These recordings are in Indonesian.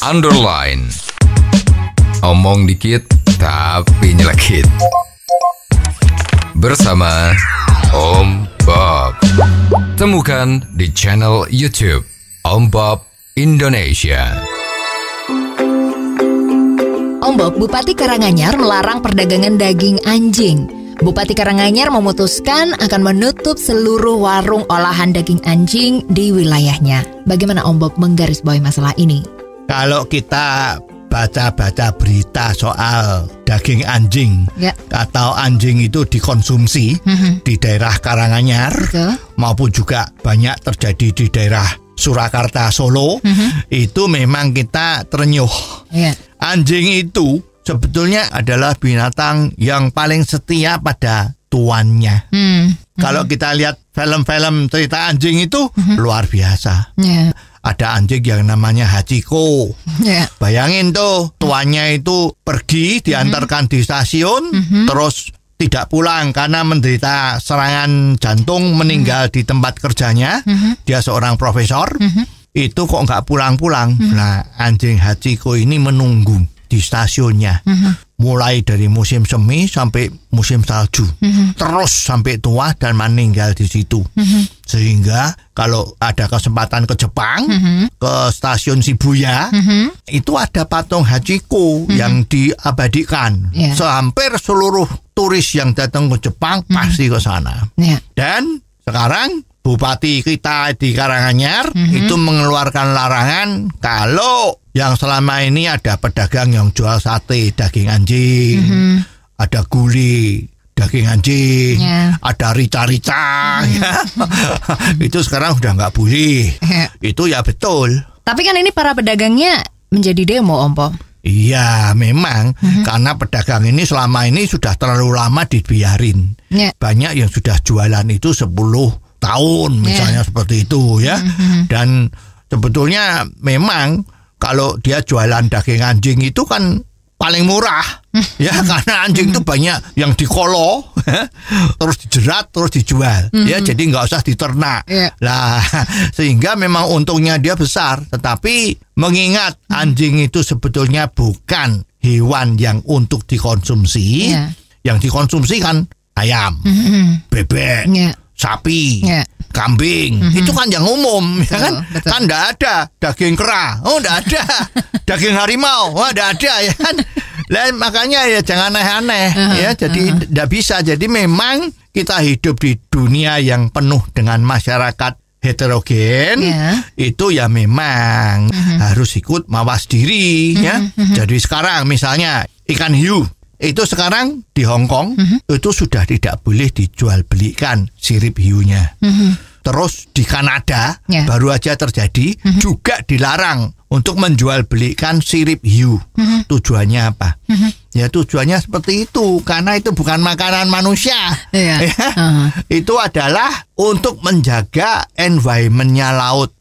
underline. Omong dikit tapi nyelekit. Bersama Om Bob. Temukan di channel YouTube Om Bob Indonesia. Om Bob, Bupati Karanganyar melarang perdagangan daging anjing. Bupati Karanganyar memutuskan akan menutup seluruh warung olahan daging anjing di wilayahnya. Bagaimana Om Bob menggarisbawahi masalah ini? Kalau kita baca-baca berita soal daging anjing atau anjing itu dikonsumsi di daerah Karanganyar maupun juga banyak terjadi di daerah Surakarta, Solo, itu memang kita terenyuh. Anjing itu sebetulnya adalah binatang yang paling setia pada tuannya. Kalau kita lihat film-film cerita anjing itu luar biasa. Ada anjing yang namanya Hachiko. Bayangin tuh, tuannya itu pergi diantarkan di stasiun, terus tidak pulang karena menderita serangan jantung, meninggal di tempat kerjanya. Dia seorang profesor. Itu kok nggak pulang-pulang. Nah, anjing Hachiko ini menunggu di stasiunnya. Mulai dari musim semi sampai musim salju. Terus sampai tua dan meninggal di situ. Sehingga kalau ada kesempatan ke Jepang, ke stasiun Shibuya, itu ada patung Hachiko yang diabadikan. Hampir seluruh turis yang datang ke Jepang pasti ke sana. Dan sekarang Bupati kita di Karanganyar itu mengeluarkan larangan kalau yang selama ini ada pedagang yang jual sate daging anjing, ada gulai daging anjing, ada rica-rica, itu sekarang sudah nggak boleh. Itu ya betul. Tapi kan ini para pedagangnya menjadi demo, Om Bob. Iya, memang karena pedagang ini selama ini sudah terlalu lama dibiarin. Banyak yang sudah jualan itu 10 tahun misalnya seperti itu ya. Dan sebetulnya memang kalau dia jualan daging anjing itu kan paling murah ya, karena anjing itu banyak yang dikolo terus dijerat terus dijual ya, jadi nggak usah diternak lah, sehingga memang untungnya dia besar. Tetapi mengingat anjing itu sebetulnya bukan hewan yang untuk dikonsumsi, yang dikonsumsi kan ayam, bebek, sapi, kambing, itu kan yang umum, ya kan? Betul. Kan enggak ada daging kera, enggak ada daging harimau, enggak ada, ya kan? Dan makanya ya jangan aneh-aneh, ya. Jadi enggak bisa. Jadi memang kita hidup di dunia yang penuh dengan masyarakat heterogen, itu ya memang harus ikut mawas diri, ya. Jadi sekarang misalnya ikan hiu itu sekarang di Hong Kong itu sudah tidak boleh dijual belikan sirip hiunya. Terus di Kanada baru aja terjadi juga dilarang untuk menjual belikan sirip hiu. Tujuannya apa? Ya tujuannya seperti itu, karena itu bukan makanan manusia. Itu adalah untuk menjaga environment-nya laut.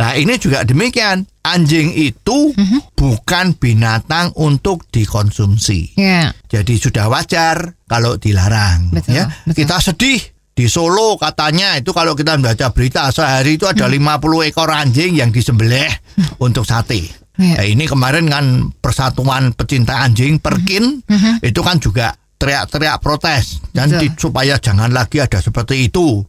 Nah ini juga demikian. Anjing itu bukan binatang untuk dikonsumsi. Jadi sudah wajar kalau dilarang. Betul. Kita sedih. Di Solo katanya itu kalau kita membaca berita sehari itu ada 50 ekor anjing yang disembelih untuk sate. Nah, ini kemarin kan Persatuan Pecinta Anjing Perkin itu kan juga teriak-teriak protes dan supaya jangan lagi ada seperti itu.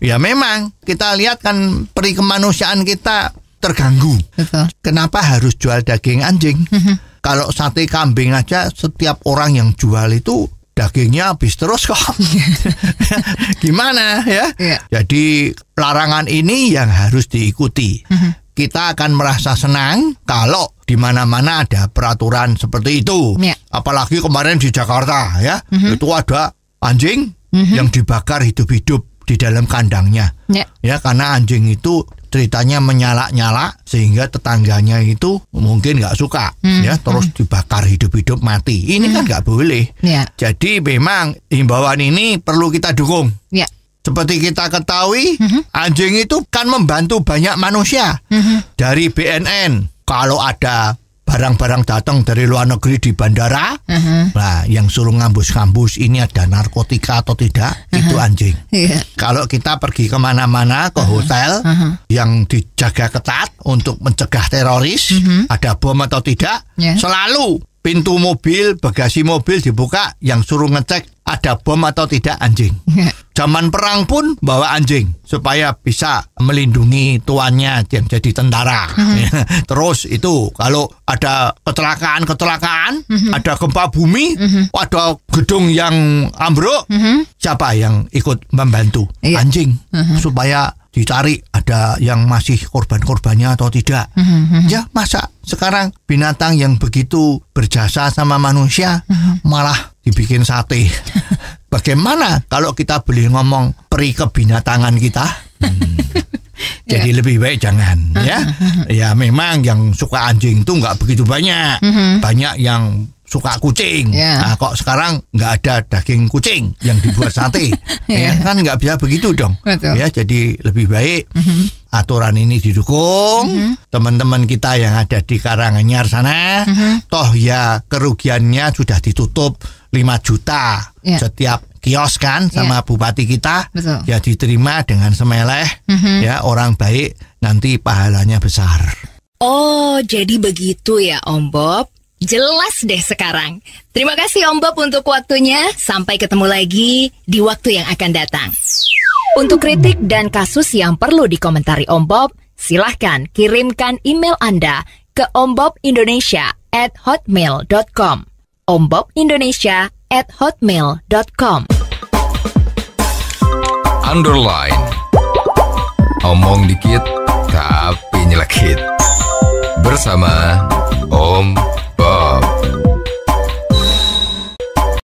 Ya memang kita lihat kan peri kemanusiaan kita terganggu. Kenapa harus jual daging anjing? Kalau sate kambing aja setiap orang yang jual itu dagingnya habis terus kok. Gimana ya? Jadi larangan ini yang harus diikuti. Kita akan merasa senang kalau di mana-mana ada peraturan seperti itu. Apalagi kemarin di Jakarta ya, itu ada anjing yang dibakar hidup-hidup di dalam kandangnya. Ya karena anjing itu ceritanya menyala-nyala sehingga tetangganya itu mungkin nggak suka, ya terus dibakar hidup-hidup mati. Ini kan nggak boleh. Jadi memang himbauan ini perlu kita dukung. Seperti kita ketahui, anjing itu kan membantu banyak manusia. Dari BNN, kalau ada barang-barang datang dari luar negeri di bandara. Nah, yang suruh ngambus-ngambus ini ada narkotika atau tidak, itu anjing. Kalau kita pergi kemana-mana ke hotel yang dijaga ketat untuk mencegah teroris, ada bom atau tidak, selalu pintu mobil, bagasi mobil dibuka, yang suruh ngecek ada bom atau tidak anjing. Zaman perang pun bawa anjing supaya bisa melindungi tuannya yang jadi tentara. Terus itu kalau ada kecelakaan, ada gempa bumi, ada gedung yang ambruk, siapa yang ikut membantu? Anjing. Supaya dicari ada yang masih korban-korbannya atau tidak. Ya, masa sekarang binatang yang begitu berjasa sama manusia malah dibikin sate. Bagaimana kalau kita boleh ngomong peri kebinatangan kita? Jadi lebih baik jangan, ya. Ya memang yang suka anjing itu nggak begitu banyak. Banyak yang suka kucing. Nah, kok sekarang nggak ada daging kucing yang dibuat sate? Ya kan nggak bisa begitu dong. Ya, jadi lebih baik aturan ini didukung. Teman-teman kita yang ada di Karanganyar sana, toh ya kerugiannya sudah ditutup 5 juta setiap kios kan sama bupati kita. Ya diterima dengan semeleh. Ya, orang baik nanti pahalanya besar. Oh, jadi begitu ya Om Bob. Jelas deh sekarang. Terima kasih Om Bob untuk waktunya. Sampai ketemu lagi di waktu yang akan datang. Untuk kritik dan kasus yang perlu dikomentari Om Bob, silahkan kirimkan email Anda ke ombobindonesia@hotmail.com. ombobindonesia@hotmail.com. Underline. Omong dikit tapi nyelekit. Bersama Om